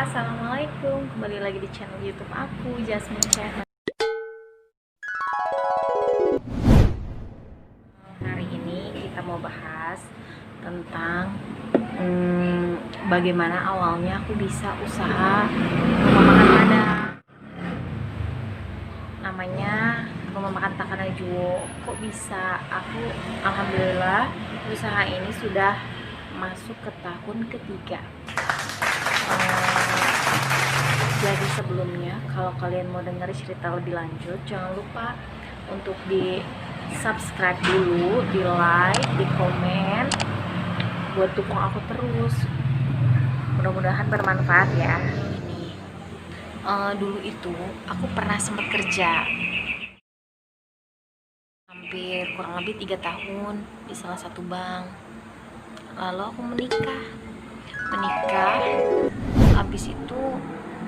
Assalamualaikum, kembali lagi di channel YouTube aku, Jasmine Channel. Hari ini kita mau bahas tentang bagaimana awalnya aku bisa usaha rumah makan Padang. Namanya rumah makan Takanajuwo. Kok bisa? Aku alhamdulillah usaha ini sudah masuk ke tahun ketiga. Jadi sebelumnya, kalau kalian mau dengar cerita lebih lanjut, jangan lupa untuk di subscribe dulu, di like, di komen, buat dukung aku terus. Mudah-mudahan bermanfaat ya. Dulu itu aku pernah sempat kerja hampir kurang lebih 3 tahun di salah satu bank. Lalu aku menikah, habis itu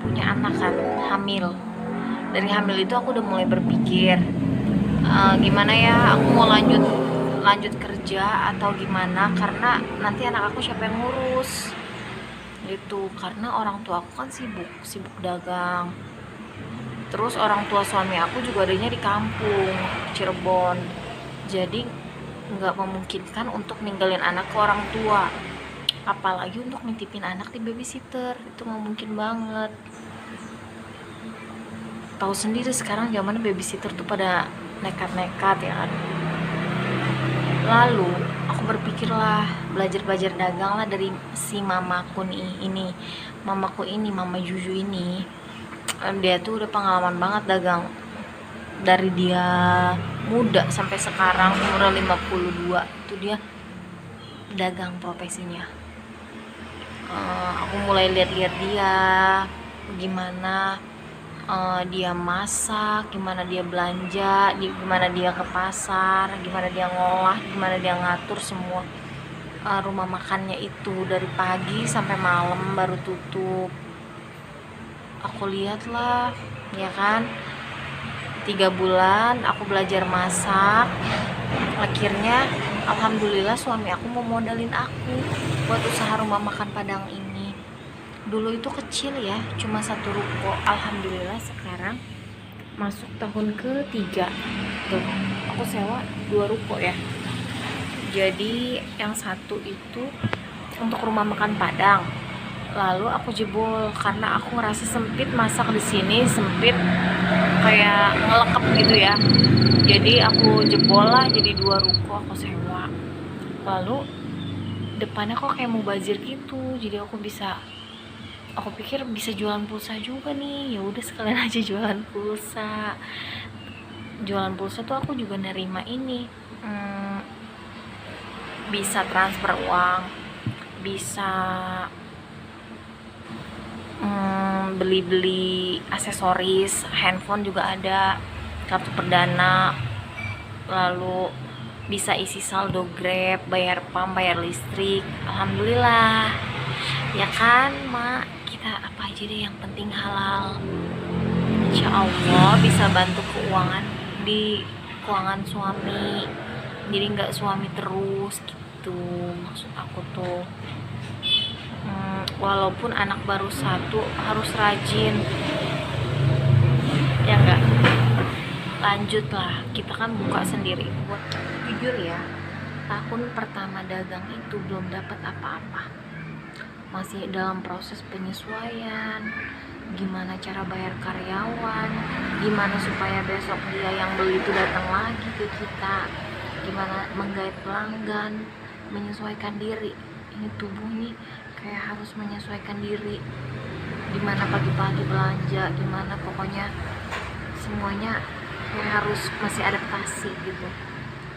punya anak kan, hamil. Dari hamil itu aku udah mulai berpikir gimana ya, aku mau lanjut kerja atau gimana, karena nanti anak aku siapa yang ngurus gitu. Karena orang tua aku kan sibuk dagang, terus orang tua suami aku juga adanya di kampung Cirebon, jadi nggak memungkinkan untuk ninggalin anak ke orang tua, apalagi untuk nitipin anak di babysitter. Itu nggak mungkin banget. Tahu sendiri sekarang zaman babysitter tuh pada nekat-nekat ya kan. Lalu aku berpikirlah, belajar dagang lah dari si mamaku ini, mama Juju ini. Dia tuh udah pengalaman banget dagang, dari dia muda sampai sekarang umur 52 itu dia dagang profesinya. Aku mulai lihat-lihat dia gimana dia masak, gimana dia belanja, gimana dia ke pasar, gimana dia ngolah, gimana dia ngatur semua rumah makannya itu dari pagi sampai malam baru tutup. Aku lihatlah ya kan, 3 bulan aku belajar masak. Akhirnya alhamdulillah suami aku mau modalin aku buat usaha rumah makan Padang ini. Dulu itu kecil ya, cuma 1 ruko. Alhamdulillah sekarang masuk tahun ketiga tuh, aku sewa 2 ruko ya. Jadi yang satu itu untuk rumah makan Padang, lalu aku jebol karena aku ngerasa sempit, masak di sini sempit, kayak ngelekep gitu ya. Jadi aku jebol lah, jadi 2 ruko aku sewa. Lalu depannya kok kayak mau bazir gitu, jadi aku pikir bisa jualan pulsa juga nih. Ya udah sekalian aja jualan pulsa. Jualan pulsa tuh aku juga nerima ini, bisa transfer uang, bisa beli aksesoris, handphone juga ada, kartu perdana, lalu bisa isi saldo Grab, bayar pam, bayar listrik. Alhamdulillah ya kan mak, kita apa aja deh yang penting halal. Insya Allah bisa bantu keuangan suami, jadi nggak suami terus gitu maksud aku tuh. Walaupun anak baru 1 harus rajin ya enggak, lanjut lah, kita kan buka sendiri. Buat jujur ya, tahun pertama dagang itu belum dapat apa-apa, masih dalam proses penyesuaian, gimana cara bayar karyawan, gimana supaya besok dia yang beli itu datang lagi ke kita, gimana menggait pelanggan, menyesuaikan diri. Ini tubuh nih kayak harus menyesuaikan diri, gimana pagi-pagi belanja, gimana pokoknya semuanya kayak harus masih adaptasi gitu.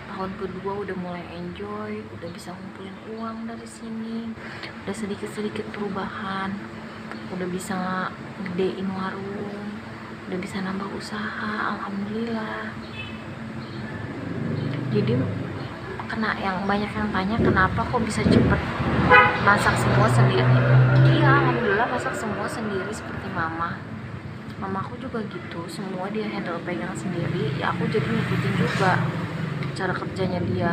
Tahun kedua udah mulai enjoy, udah bisa ngumpulin uang dari sini, udah sedikit-sedikit perubahan, udah bisa gedein warung, udah bisa nambah usaha. Alhamdulillah. Jadi yang banyak yang tanya kenapa kok bisa cepet masak semua sendiri. Iya, alhamdulillah masak semua sendiri seperti mamaku juga gitu, semua dia handle, pegang sendiri. Ya aku jadi ngikutin juga cara kerjanya dia.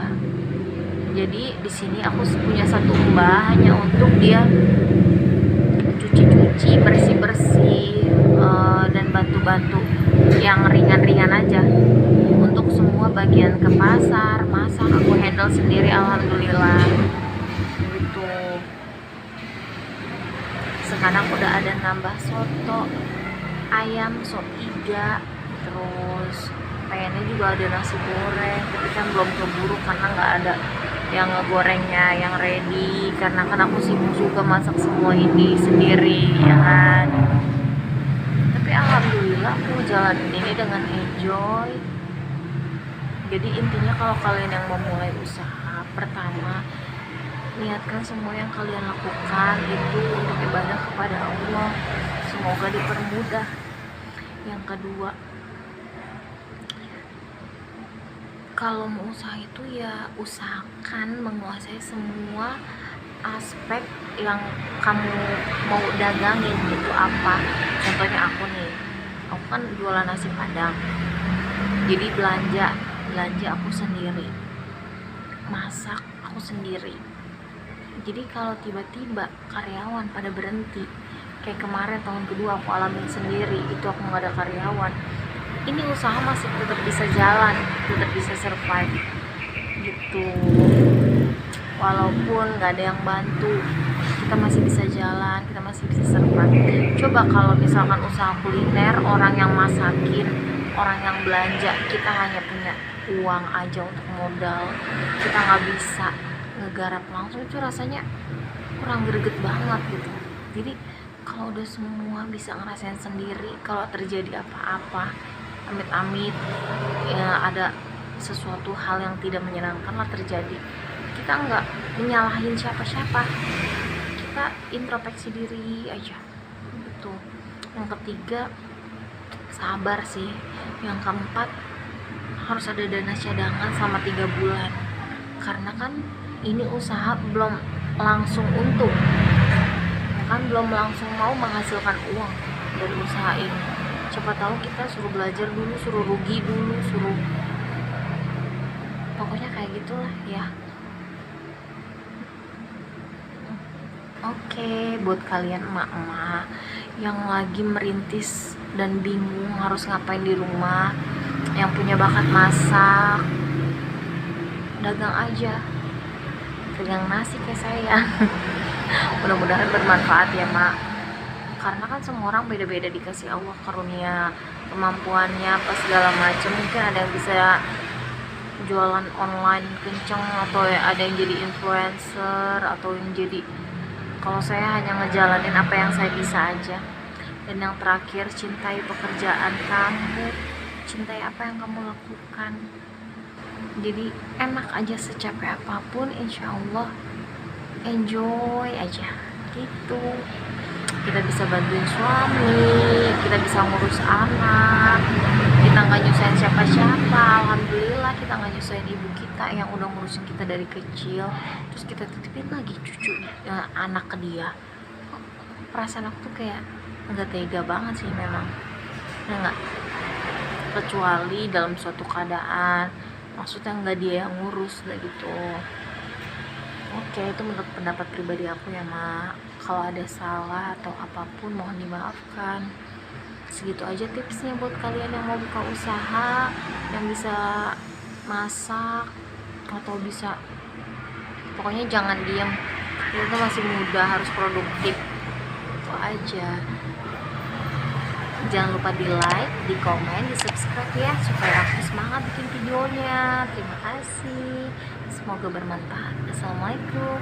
Jadi di sini aku punya 1 mbak hanya untuk dia cuci-cuci, bersih bantu yang ringan-ringan aja. Untuk semua bagian ke pasar, masak aku handle sendiri, alhamdulillah gitu. Sekarang udah ada nambah soto ayam, sop iga, terus pengennya juga ada nasi goreng, tapi kan belum keburu karena nggak ada yang ngegorengnya yang ready, karena kan aku sibuk juga masak semua ini sendiri ya kan. Tapi alhamdulillah aku jalanin ini dengan enjoy. Jadi intinya kalau kalian yang mau mulai usaha, pertama niatkan semua yang kalian lakukan itu untuk ibadah kepada Allah, semoga dipermudah. Yang kedua, kalau mau usaha itu ya usahakan menguasai semua aspek yang kamu mau dagangin. Itu apa? Contohnya aku nih, aku kan jualan nasi padang, jadi belanja aku sendiri, masak aku sendiri. Jadi kalau tiba-tiba karyawan pada berhenti, kayak kemarin tahun kedua aku alamin sendiri, itu aku nggak ada karyawan, ini usaha masih tetap bisa jalan, tetap bisa survive gitu. Walaupun nggak ada yang bantu, kita masih bisa jalan, kita masih bisa survive. Coba kalau misalkan usaha kuliner, orang yang masakin, orang yang belanja, kita hanya punya uang aja untuk modal, kita nggak bisa ngegarap langsung, itu rasanya kurang greget banget gitu. Jadi kalau udah semua bisa ngerasain sendiri, kalau terjadi apa-apa, amit-amit ya ada sesuatu hal yang tidak menyenangkan lah terjadi, kita nggak menyalahin siapa-siapa, kita introspeksi diri aja gitu. Yang ketiga, sabar sih. Yang keempat, harus ada dana cadangan selama 3 bulan, karena kan ini usaha belum langsung untung, kan belum langsung mau menghasilkan uang dari usaha ini. Siapa tahu kita suruh belajar dulu, suruh rugi dulu, suruh pokoknya kayak gitulah ya. Oke, buat kalian emak-emak yang lagi merintis dan bingung harus ngapain di rumah, yang punya bakat masak, dagang aja, dagang nasi kayak saya. Mudah-mudahan bermanfaat ya mak, karena kan semua orang beda-beda dikasih Allah karunia kemampuannya apa segala macam. Mungkin ada yang bisa jualan online kenceng, atau ada yang jadi influencer, atau yang jadi, kalau saya hanya ngejalanin apa yang saya bisa aja. Dan yang terakhir, cintai pekerjaan kamu, cintai apa yang kamu lakukan. Jadi enak aja, secapek apapun insya Allah enjoy aja gitu. Kita bisa bantuin suami, kita bisa ngurus anak, kita nggak nyusahin siapa-siapa. Alhamdulillah kita nggak nyusahin ibu kita yang udah ngurusin kita dari kecil, terus kita titipin lagi cucu anak ke dia. Perasaan aku tuh kayak nggak tega banget sih memang, nggak, kecuali dalam suatu keadaan maksudnya nggak dia yang ngurus gitu. Oke, itu menurut pendapat pribadi aku ya mak. Kalau ada salah atau apapun mohon dimaafkan. Segitu aja tipsnya buat kalian yang mau buka usaha, yang bisa masak atau bisa, pokoknya jangan diam, kita tuh masih muda, harus produktif. Itu aja. Jangan lupa di like, di komen, di subscribe ya, supaya aku semangat bikin videonya. Terima kasih, semoga bermanfaat. Assalamualaikum.